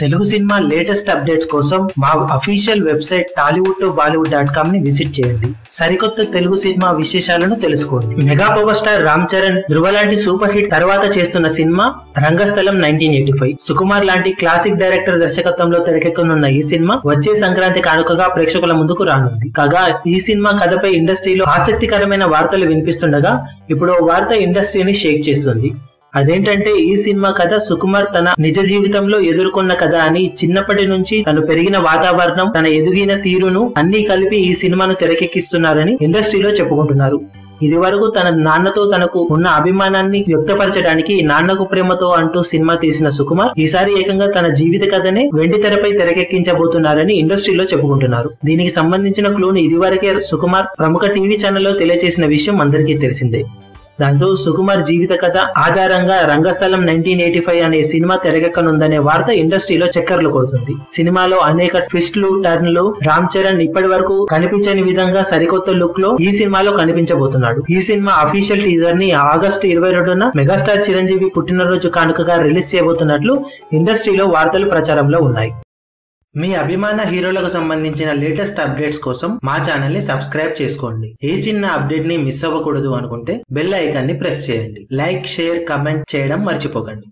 Telugu cinema latest updates కోసం మా official website tollywood2bollywood.com ని విజిట్ చేయండి. సరికొత్త తెలుగు సినిమా విశేషాలను తెలుసుకోండి. Mega power star Ram Charan Dhruva లాంటి సూపర్ హిట్ తర్వాత చేస్తున్న సినిమా రంగస్థలం 1985. సుకుమార్ లాంటి క్లాసిక్ డైరెక్టర్ దర్శకత్వంలో తెరకెక్కనున్న ఈ సినిమా వచ్చే సంక్రాంతి కానుకగా ప్రేక్షకుల ముందుకు రానుంది. కాగా ఈ సినిమా కథపై ఇండస్ట్రీలో ఆసక్తికరమైన వార్తలు వినిపిస్తుండగా ఇప్పుడు ఓ వార్త ఇండస్ట్రీని షేక్ చేస్తుంది. అదేంటంటే ఈ సినిమా కథ సుకుమార్ తన నిజ జీవితంలో ఎదుర్కొన్న కథ అని, చిన్నప్పటి నుంచి తను పెరిగిన వాతావరణం, తన ఎదిగిన తీరును అన్ని కలిపి ఈ సినిమాను తెరకెక్కిస్తున్నారని ఇండస్ట్రీలో చెప్పుకుంటున్నారు. ఇది వరకు తన నాన్నతో తనకు ఉన్న అభిమానాన్ని వ్యక్తపరచడానికి నాన్నకు ప్రేమతో అంటూ సినిమా తీసిన సుకుమార్ ఈసారి ఏకంగా తన జీవిత కథనే వెండి తెరపై తెరకెక్కించబోతున్నారని ఇండస్ట్రీలో చెప్పుకుంటున్నారు. దీనికి సంబంధించిన క్లూను ఇదివరకే సుకుమార్ ప్రముఖ టీవీ ఛానల్లో తెలియజేసిన విషయం అందరికీ తెలిసిందే. దాంతో సుకుమార్ జీవిత కథ ఆధారంగా రంగస్థలం 1985 అనే సినిమా తెరకెక్కనుందనే వార్త ఇండస్ట్రీలో చక్కర్లు కొడుతుంది. సినిమాలో అనేక ట్విస్ట్లు, టర్న్లు, రామ్ చరణ్ ఇప్పటి వరకు కనిపించని విధంగా సరికొత్త లుక్ లో ఈ సినిమాలో కనిపించబోతున్నాడు. ఈ సినిమా అఫీషియల్ టీజర్ ని ఆగస్టు 22న మెగాస్టార్ చిరంజీవి పుట్టినరోజు కానుకగా రిలీజ్ చేయబోతున్నట్లు ఇండస్ట్రీలో వార్తలు ప్రచారంలో ఉన్నాయి. మీ అభిమాన హీరోలకు సంబంధించిన లేటెస్ట్ అప్డేట్స్ కోసం మా ఛానల్ ని సబ్స్క్రైబ్ చేసుకోండి. ఏ చిన్న అప్డేట్ ని మిస్ అవ్వకూడదు అనుకుంటే బెల్ ఐకాన్ ని ప్రెస్ చేయండి. లైక్, షేర్, కమెంట్ చేయడం మర్చిపోకండి.